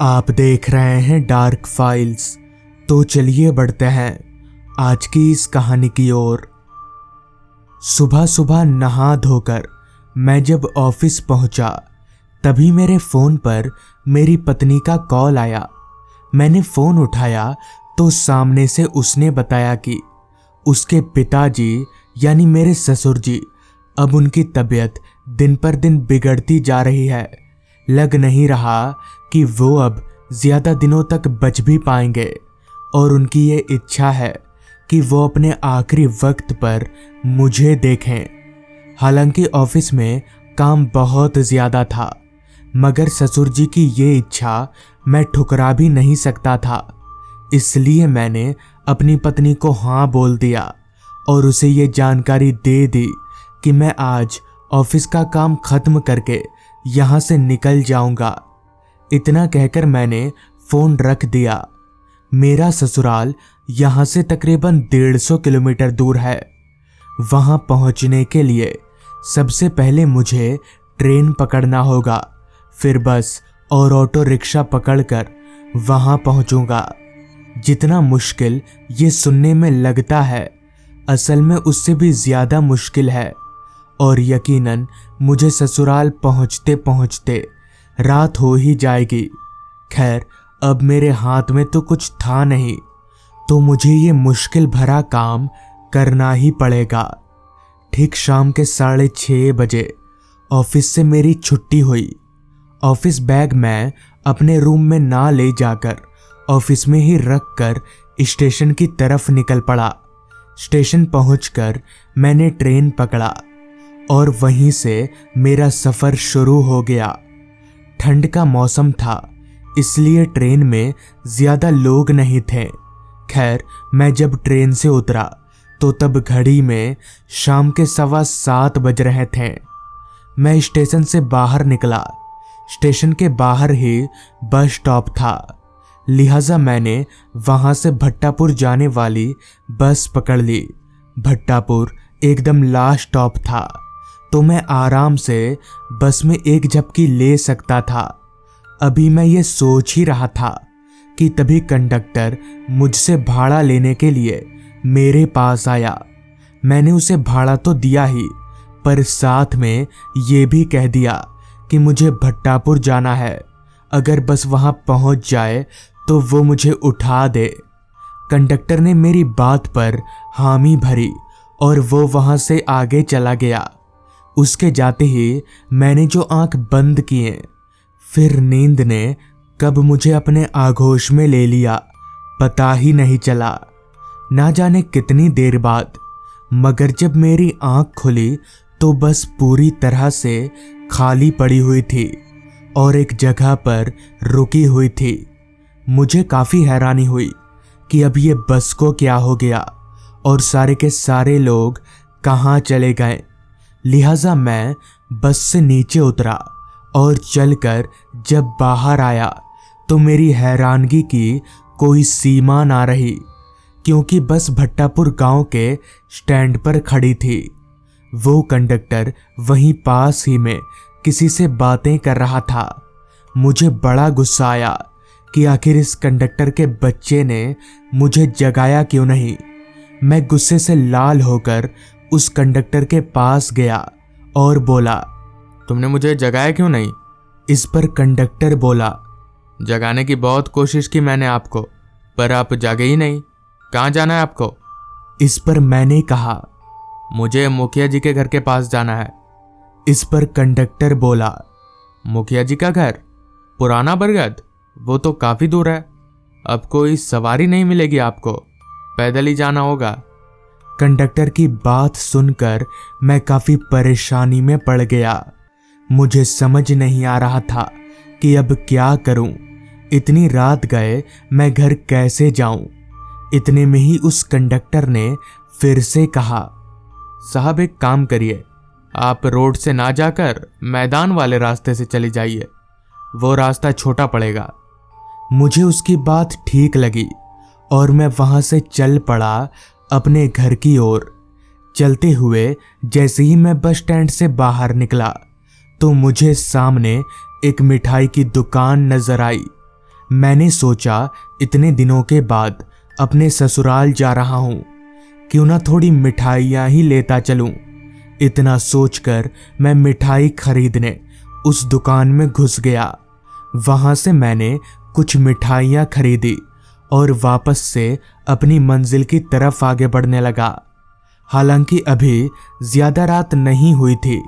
आप देख रहे हैं डार्क फाइल्स। तो चलिए बढ़ते हैं आज की इस कहानी की ओर। सुबह सुबह नहा धोकर मैं जब ऑफिस पहुंचा तभी मेरे फोन पर मेरी पत्नी का कॉल आया। मैंने फोन उठाया तो सामने से उसने बताया कि उसके पिताजी यानी मेरे ससुर जी अब उनकी तबीयत दिन पर दिन बिगड़ती जा रही है। लग नहीं रहा कि वो अब ज्यादा दिनों तक बच भी पाएंगे और उनकी ये इच्छा है कि वो अपने आखिरी वक्त पर मुझे देखें। हालांकि ऑफिस में काम बहुत ज्यादा था मगर ससुर जी की ये इच्छा मैं ठुकरा भी नहीं सकता था। इसलिए मैंने अपनी पत्नी को हाँ बोल दिया और उसे ये जानकारी दे दी कि मैं आज ऑफिस का काम खत्म करके यहाँ से निकल जाऊंगा। इतना कहकर मैंने फोन रख दिया। मेरा ससुराल यहाँ से तकरीबन 150 किलोमीटर दूर है। वहाँ पहुँचने के लिए सबसे पहले मुझे ट्रेन पकड़ना होगा, फिर बस और ऑटो रिक्शा पकड़कर वहाँ पहुँचूंगा। जितना मुश्किल ये सुनने में लगता है असल में उससे भी ज़्यादा मुश्किल है और यकीनन मुझे ससुराल पहुँचते पहुँचते रात हो ही जाएगी। खैर अब मेरे हाथ में तो कुछ था नहीं तो मुझे ये मुश्किल भरा काम करना ही पड़ेगा। ठीक शाम के 6:30 बजे ऑफिस से मेरी छुट्टी हुई। ऑफिस बैग मैं अपने रूम में ना ले जाकर ऑफिस में ही रख कर स्टेशन की तरफ निकल पड़ा। स्टेशन पहुंचकर मैंने ट्रेन पकड़ा और वहीं से मेरा सफ़र शुरू हो गया। ठंड का मौसम था इसलिए ट्रेन में ज़्यादा लोग नहीं थे। खैर मैं जब ट्रेन से उतरा तो तब घड़ी में शाम के 7:15 बज रहे थे। मैं स्टेशन से बाहर निकला। स्टेशन के बाहर ही बस स्टॉप था, लिहाजा मैंने वहाँ से भट्टापुर जाने वाली बस पकड़ ली। भट्टापुर एकदम लास्ट स्टॉप था तो मैं आराम से बस में एक झपकी ले सकता था। अभी मैं ये सोच ही रहा था कि तभी कंडक्टर मुझसे भाड़ा लेने के लिए मेरे पास आया। मैंने उसे भाड़ा तो दिया ही पर साथ में ये भी कह दिया कि मुझे भट्टापुर जाना है, अगर बस वहाँ पहुँच जाए तो वो मुझे उठा दे। कंडक्टर ने मेरी बात पर हामी भरी और वो वहाँ से आगे चला गया। उसके जाते ही मैंने जो आंख बंद किए फिर नींद ने कब मुझे अपने आगोश में ले लिया पता ही नहीं चला। ना जाने कितनी देर बाद मगर जब मेरी आंख खुली तो बस पूरी तरह से खाली पड़ी हुई थी और एक जगह पर रुकी हुई थी। मुझे काफ़ी हैरानी हुई कि अब ये बस को क्या हो गया और सारे के सारे लोग कहाँ चले गए। लिहाजा मैं बस से नीचे उतरा और चलकर जब बाहर आया तो मेरी हैरानगी की कोई सीमा ना रही, क्योंकि बस भट्टापुर गांव के स्टैंड पर खड़ी थी। वो कंडक्टर वहीं पास ही में किसी से बातें कर रहा था। मुझे बड़ा गुस्सा आया कि आखिर इस कंडक्टर के बच्चे ने मुझे जगाया क्यों नहीं। मैं गुस्से से लाल होकर उस कंडक्टर के पास गया और बोला, तुमने मुझे जगाया क्यों नहीं? इस पर कंडक्टर बोला, जगाने की बहुत कोशिश की मैंने आपको, पर आप जागे ही नहीं। कहाँ जाना है आपको? इस पर मैंने कहा, मुझे मुखिया जी के घर के पास जाना है। इस पर कंडक्टर बोला, मुखिया जी का घर? पुराना बरगद? वो तो काफ़ी दूर है। अब कोई सवारी नहीं मिलेगी आपको, पैदल ही जाना होगा। कंडक्टर की बात सुनकर मैं काफ़ी परेशानी में पड़ गया। मुझे समझ नहीं आ रहा था कि अब क्या करूं। इतनी रात गए मैं घर कैसे जाऊं। इतने में ही उस कंडक्टर ने फिर से कहा, साहब एक काम करिए, आप रोड से ना जाकर मैदान वाले रास्ते से चली जाइए, वो रास्ता छोटा पड़ेगा। मुझे उसकी बात ठीक लगी और मैं वहां से चल पड़ा अपने घर की ओर। चलते हुए जैसे ही मैं बस स्टैंड से बाहर निकला तो मुझे सामने एक मिठाई की दुकान नजर आई। मैंने सोचा इतने दिनों के बाद अपने ससुराल जा रहा हूं, क्यों ना थोड़ी मिठाइयाँ ही लेता चलूं। इतना सोचकर मैं मिठाई खरीदने उस दुकान में घुस गया। वहां से मैंने कुछ मिठाइयाँ खरीदी और वापस से अपनी मंजिल की तरफ आगे बढ़ने लगा। हालांकि अभी ज्यादा रात नहीं हुई थी,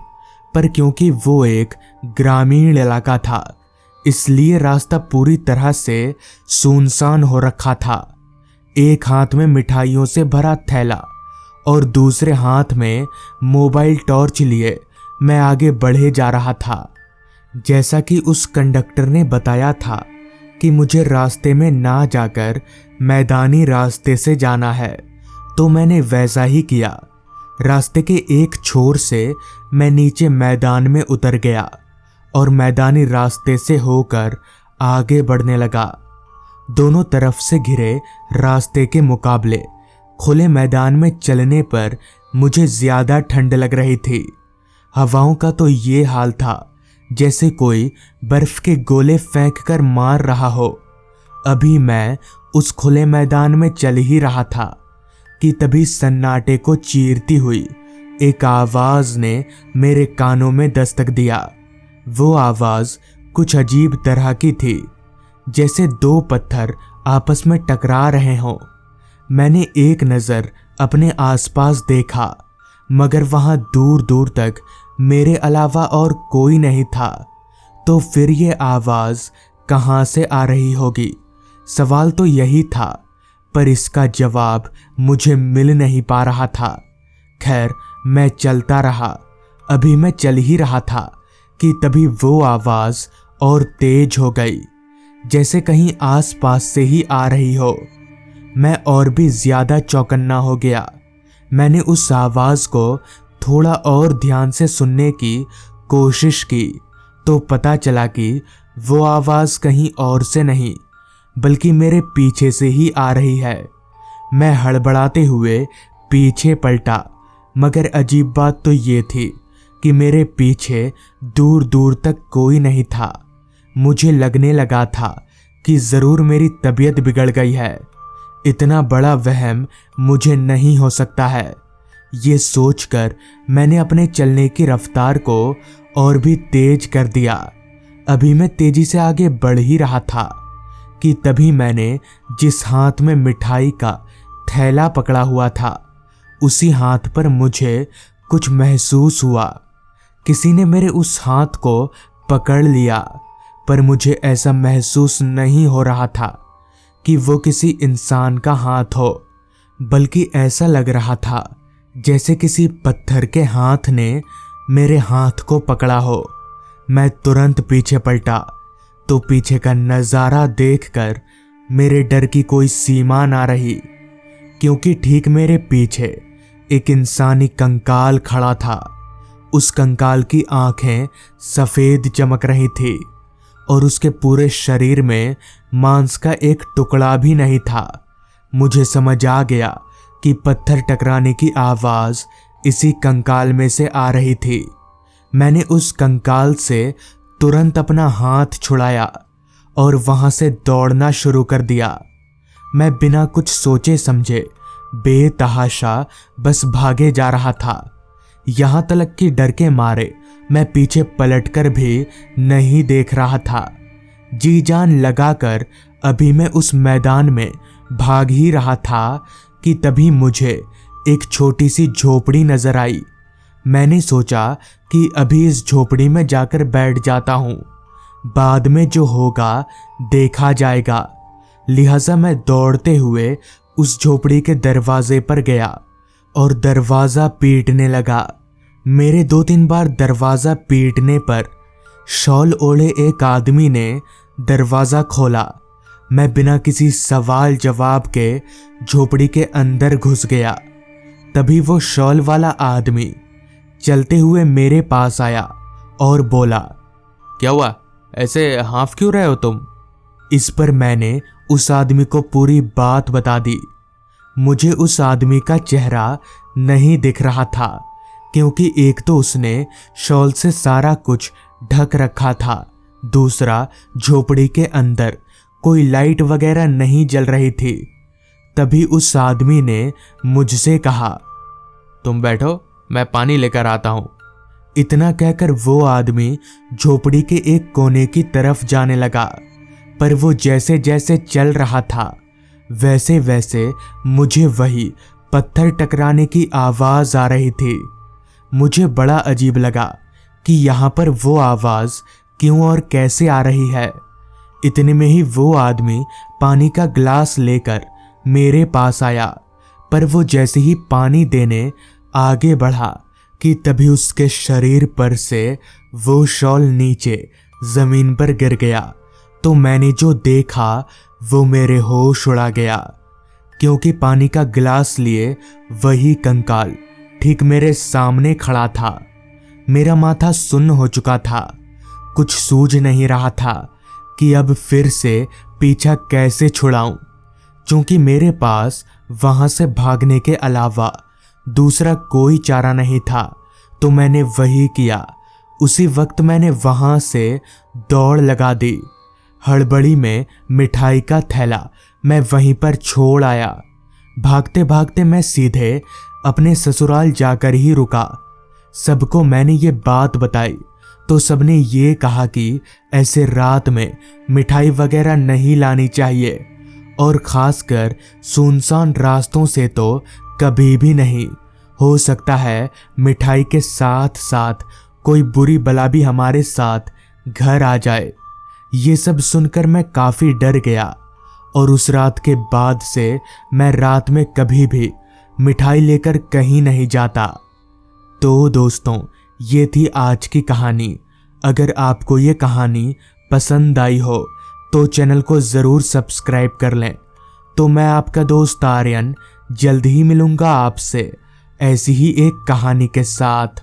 पर क्योंकि वो एक ग्रामीण इलाका था, इसलिए रास्ता पूरी तरह से सुनसान हो रखा था। एक हाथ में मिठाइयों से भरा थैला और दूसरे हाथ में मोबाइल टॉर्च लिए मैं आगे बढ़े जा रहा था। जैसा कि उस कंडक्टर ने बताया था कि मुझे रास्ते में ना जाकर मैदानी रास्ते से जाना है, तो मैंने वैसा ही किया। रास्ते के एक छोर से मैं नीचे मैदान में उतर गया और मैदानी रास्ते से होकर आगे बढ़ने लगा। दोनों तरफ से घिरे रास्ते के मुकाबले खुले मैदान में चलने पर मुझे ज्यादा ठंड लग रही थी। हवाओं का तो ये हाल था जैसे कोई बर्फ के गोले फेंक कर मार रहा हो। अभी मैं उस खुले मैदान में चल ही रहा था कि तभी सन्नाटे को चीरती हुई एक आवाज ने मेरे कानों में दस्तक दिया। वो आवाज कुछ अजीब तरह की थी, जैसे दो पत्थर आपस में टकरा रहे हों। मैंने एक नजर अपने आसपास देखा, मगर वहां दूर दूर तक मेरे अलावा और कोई नहीं था। तो फिर ये आवाज कहां से आ रही होगी? सवाल तो यही था, पर इसका जवाब मुझे मिल नहीं पा रहा था। खैर, मैं चलता रहा। अभी मैं चल ही रहा था कि तभी वो आवाज और तेज हो गई, जैसे कहीं आसपास से ही आ रही हो। मैं और भी ज्यादा चौकन्ना हो गया। मैंने उस आवाज को थोड़ा और ध्यान से सुनने की कोशिश की, तो पता चला कि वो आवाज कहीं और से नहीं बल्कि मेरे पीछे से ही आ रही है। मैं हड़बड़ाते हुए पीछे पलटा, मगर अजीब बात तो ये थी कि मेरे पीछे दूर दूर तक कोई नहीं था। मुझे लगने लगा था कि जरूर मेरी तबीयत बिगड़ गई है। इतना बड़ा वहम मुझे नहीं हो सकता है। ये सोचकर मैंने अपने चलने की रफ्तार को और भी तेज कर दिया। अभी मैं तेजी से आगे बढ़ ही रहा था कि तभी मैंने जिस हाथ में मिठाई का थैला पकड़ा हुआ था, उसी हाथ पर मुझे कुछ महसूस हुआ। किसी ने मेरे उस हाथ को पकड़ लिया, पर मुझे ऐसा महसूस नहीं हो रहा था कि वो किसी इंसान का हाथ हो, बल्कि ऐसा लग रहा था जैसे किसी पत्थर के हाथ ने मेरे हाथ को पकड़ा हो। मैं तुरंत पीछे पलटा, तो पीछे का नज़ारा देखकर मेरे डर की कोई सीमा ना रही, क्योंकि ठीक मेरे पीछे एक इंसानी कंकाल खड़ा था। उस कंकाल की आंखें सफ़ेद चमक रही थी और उसके पूरे शरीर में मांस का एक टुकड़ा भी नहीं था। मुझे समझ आ गया कि पत्थर टकराने की आवाज इसी कंकाल में से आ रही थी। मैंने उस कंकाल से तुरंत अपना हाथ छुड़ाया और वहां से दौड़ना शुरू कर दिया। मैं बिना कुछ सोचे समझे बेतहाशा बस भागे जा रहा था। यहां तक कि डर के मारे मैं पीछे पलटकर भी नहीं देख रहा था। जी जान लगाकर अभी मैं उस मैदान में भाग ही रहा था कि तभी मुझे एक छोटी सी झोपड़ी नजर आई। मैंने सोचा कि अभी इस झोपड़ी में जाकर बैठ जाता हूँ, बाद में जो होगा देखा जाएगा। लिहाजा मैं दौड़ते हुए उस झोपड़ी के दरवाजे पर गया और दरवाज़ा पीटने लगा। मेरे 2-3 बार दरवाज़ा पीटने पर शॉल ओढ़े एक आदमी ने दरवाज़ा खोला। मैं बिना किसी सवाल जवाब के झोपड़ी के अंदर घुस गया। तभी वो शॉल वाला आदमी चलते हुए मेरे पास आया और बोला, क्या हुआ, ऐसे हाफ क्यों रहे हो तुम? इस पर मैंने उस आदमी को पूरी बात बता दी। मुझे उस आदमी का चेहरा नहीं दिख रहा था, क्योंकि एक तो उसने शॉल से सारा कुछ ढक रखा था, दूसरा झोपड़ी के अंदर कोई लाइट वगैरह नहीं जल रही थी। तभी उस आदमी ने मुझसे कहा, तुम बैठो, मैं पानी लेकर आता हूं। इतना कहकर वो आदमी झोपड़ी के एक कोने की तरफ जाने लगा। पर वो जैसे जैसे चल रहा था वैसे वैसे मुझे वही पत्थर टकराने की आवाज आ रही थी। मुझे बड़ा अजीब लगा कि यहाँ पर वो आवाज क्यों और कैसे आ रही है। इतने में ही वो आदमी पानी का ग्लास लेकर मेरे पास आया। पर वो जैसे ही पानी देने आगे बढ़ा कि तभी उसके शरीर पर से वो शॉल नीचे जमीन पर गिर गया। तो मैंने जो देखा वो मेरे होश उड़ा गया, क्योंकि पानी का गिलास लिए वही कंकाल ठीक मेरे सामने खड़ा था। मेरा माथा सुन्न हो चुका था। कुछ सूझ नहीं रहा था कि अब फिर से पीछा कैसे छुड़ाऊं, क्योंकि मेरे पास वहां से भागने के अलावा दूसरा कोई चारा नहीं था। तो मैंने वही किया। उसी वक्त मैंने वहां से दौड़ लगा दी। हड़बड़ी में मिठाई का थैला मैं वहीं पर छोड़ आया। भागते भागते मैं सीधे अपने ससुराल जाकर ही रुका। सबको मैंने ये बात बताई तो सबने ये कहा कि ऐसे रात में मिठाई वगैरह नहीं लानी चाहिए, और खासकर सुनसान रास्तों से तो कभी भी नहीं। हो सकता है मिठाई के साथ साथ कोई बुरी बला भी हमारे साथ घर आ जाए। ये सब सुनकर मैं काफी डर गया, और उस रात के बाद से मैं रात में कभी भी मिठाई लेकर कहीं नहीं जाता। तो दोस्तों, ये थी आज की कहानी। अगर आपको ये कहानी पसंद आई हो तो चैनल को ज़रूर सब्सक्राइब कर लें। तो मैं आपका दोस्त आर्यन जल्द ही मिलूंगा आपसे ऐसी ही एक कहानी के साथ।